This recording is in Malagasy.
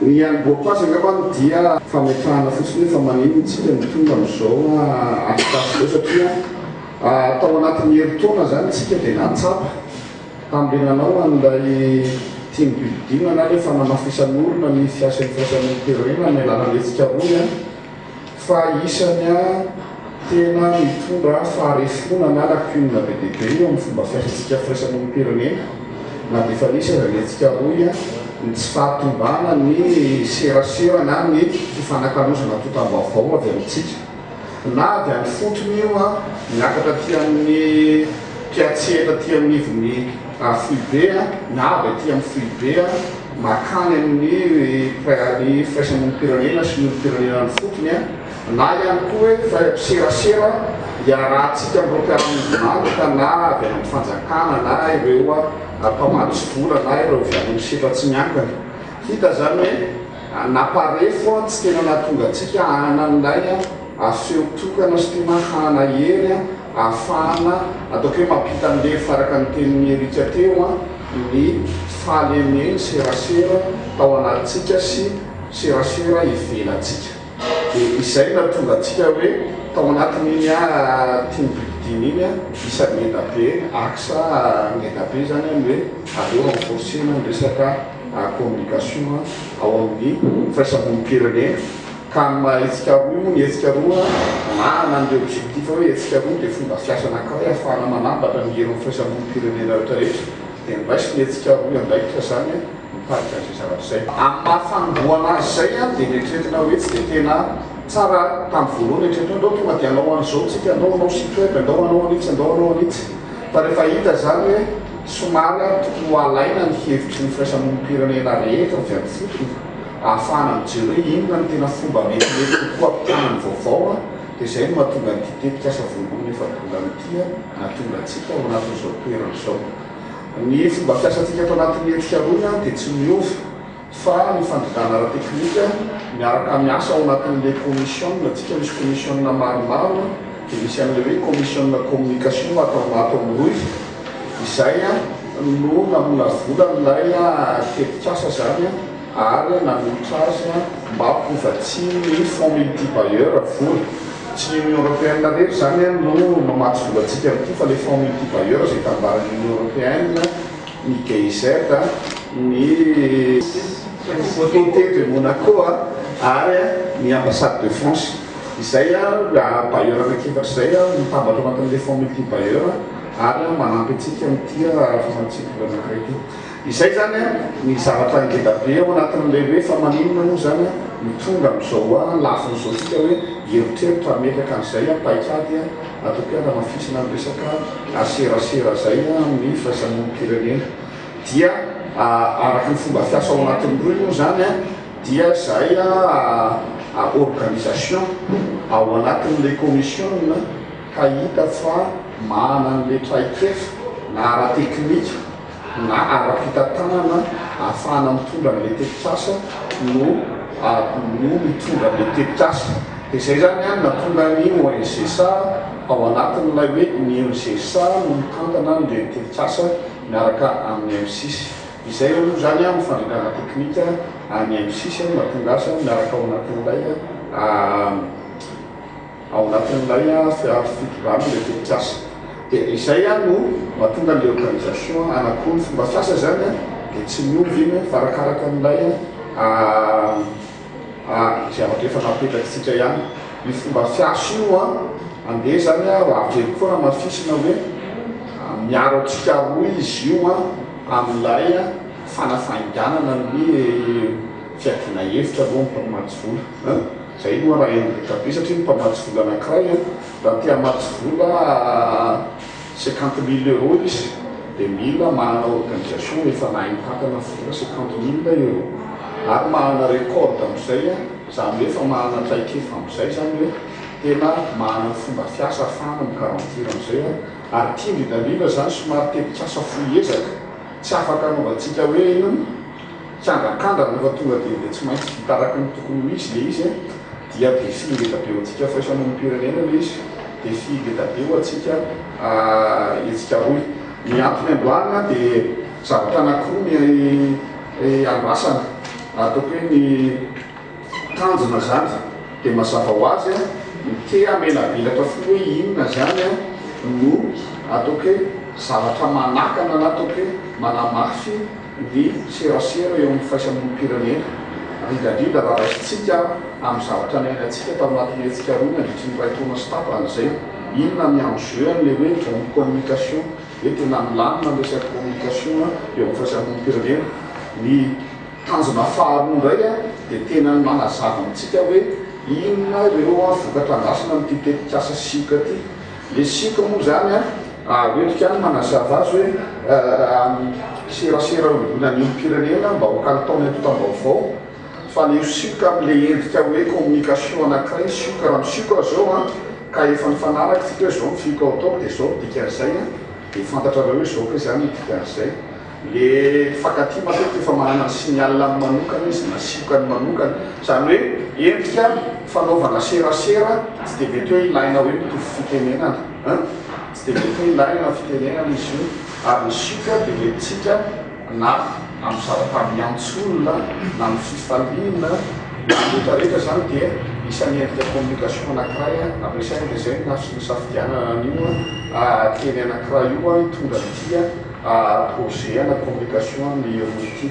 Ny amboapasy angamba dia fametrahana fotsiny fa manino tsika mitonga am'izao apitasy zao satria tao anatin'ny herintaona zany tsika dia natsapa tam'le nanao an'ilay team building na le fanamafisan'olona ny fiasan'ny fiasan'olom-pirenena ny alanan'letsika roy fa isany tena mitondra faharefona na lacune be dia be eo amin'ny fomba fiasantsika firaisan'olom-pirenena na dia fa nisy azaletsika roy ny tsy fahatombana ny serasera na ny fifanakanosana totam-baovao avy amintsika na avy amin'ny fotony io miakatra ty amin'ny piatsela ty amin'ivony foibe na avy aty amin'ny foibe makany amin'ny firaisan'olom-pirenena sy ny olom-pirenena ny fotony na ihany koa hoe serasera iarahantsika amin'ireo na avy amin'ny fanjakana na ireo mpamatsy vola na ireo viany misetra tsy miankana hita zany hoe naparefo tsy tena natonga atsika anan'ilay afeo tokana sy tena hana hery ahafahana ataoko hoe mampita an'le faraka ny tenin'ny herika teo ny fahalemeny serasera tao anatsika sy serasera ivelatsika dia izay natonga atsika hoe tao anatin'iny team building iny isany ngeda be axa ngeda be zany hoe aleo renforcena ny resaka communication ao amin'ny firaisan'olom-pirenena ka etsika roa ny etsika roa manana an'le objectif hoe etsika roa dia fomba fiasana ankiray ahafahana manambatra ny herin'ny firaisan'olom-pirenena rehetrarehetra dia niraisy ny etsika roa andraikitra zany mitarika an'izay zavatra zay amin'ny mahafanomboana azy zay dia nieritrretina hoe tsy dia tena tsara tamin'ny voalohany eritreretina andao tonga dia anao an'izao tsika andao site web andao anitsy andao anitsy fa rehefa hita zany hoe somary tokony alaina ny hevitry ny firaisan'olom-pirenena rehetra avy amin'ny fotony ahafahana mijero hoe inona ny tena fomba metimety kokoa ampitanany vaovao dia izay no mahatonga nyty tetikasa voalohany efa tonga nyty natonga atsika ao anatin'izao toerana izao ny fomba fiasantsika ato anatin'ny etsika roy dia tsy miova fa ny fandridana ara-teknika miaraka miasa ao anatin'le commission tsika misy commission maromaro dia misy an'le hoe commission communication atao amin'ny roy izay no namona vola n'ilay tetikasa zany ary nanolotra azy mba mpovatsy ny fonds multibailleur vola tsy ny union européenne rehetra zany no mamatsy volantsika amin'ity fa le fonds multibailleur zay tambaran'ny union européenne ny GIZ ny Comité de Monaco ary ny ambassade de France izay bailleur anakefatra zay mitambatra anatin'le fonds multibailleur ary manampy atsika amin'ity famantsika anakiraiky izay zany ny zavatra ngeda be ao anatin'le hoe fa maninona moa zany mitonga amin'izao lafin'izao tsika hoe eritreritra ametraka an'izay paikady ataoko hoe ramafisina ny resaka serasera zay amin'ny firaisan'olom-pirenena dia araky ny fomba fiasa ao anatin'ny roy moa zany dia zay organisation ao anatin'le commission ka hita fa manana an'le traikefa na ara-teknika na ara-pitantanana ahafahana mitondra n'le tetikasa no mitondra n'le tetikasa dia izay zany natonga ny ONGSA ao anatin'ilay hoe ny ONGSA no mitantana n'le tetikasa miaraka amin'ny M6 izay aloha zany mifandrindrana teknika ny M6 mahatonga azy miaraka ao anatin'ilay fitondrana le tetikasa dia izay no mahatonga n'le organisation anakory ny fomba fiasa zany dia tsy miovy iny fa arakaraka n'ilay zavatra efa napetrakytsika ihany ny fomba fiasa io andeha zany avy koa raha mafisina hoe miaro atsika roa izy io amin'ilay fanafainganana ny fiadiana hevitra aloha mpamatsy vola zay no raha endrika be satria ny mpamatsy vola anankiray raha tia matsy vola 50 000 € izy dia mila manana organisation efa nahimpatana vola 50 000 € ary manana record amin'izay zany hoe efa manana traikefa amin'izay zany hoe tena manana fomba fiasa ahafahana mikarantir amin'izay ary tia indrindrandrindra zany somary tetikasa foiezaka tsy afaka anaovantsika hoe kiandrakandrana nefa tonga dia tsy maintsy vitaraky ny tokony misy le izy dia défi ngeda be ho atsika firaisan'olom-pirenena le izy défi ngeda be ho atsika etsika roy ny antony androanina dia zavatra anankiroa ny andrasana ataoko hoe ny tanjona zany dia mazava ho azy ny te amelabilatra fo hoe inona zany no ataoko hoe zavatra manakana na ataoko hoe manamafy ny serasera eo amin'ny faisamonim-pirenena ridradrindra raha raisitsika amin'ny zavatra nainantsika tao anatin'ny hetsika roa nandritry ny ray taona sy tapan'izay inona mianjeu an'le hoe bonne communication hoe tena milamina ny resaka communication eo amin'ny faisamonim-pirenena ny tanjona faharoa indray dia tena manazava amintsika hoe inona ireo vokatra andrasina amin'ity tetikasa sioka ty le sioka moa zany oetrika any manazava azy hoe serasera na ny pirenena mba ho kalitao nytotam-baovao fa le sioka am'le endrika hoe communication anankiray sioka raha misioka zao ka efa nifanaraka tsika hoe zao mifiko ao ataoko dia zao dikan'izay dia fantatrareo hoe zao ka zany dikan'izay le fakaty matetika efa manana ny signal manokana izy na siokany manokana zany hoe endrika fanaovana serasera tsy dia mety hoe ilaina hoe mitovy fitenenana tsy dia mety hoe ilaina fitenenana izy io ary ny sioka dia metytsika na amin'ny zavatra miantsolona na amin'ny fifaliana na rehetrarehetra zany dia isan'ny endrika communication anankiray ampiasaina dia zay nafsy ny safidianana an'io teny anankiray io hitondra nytia projet na communication ny roa ity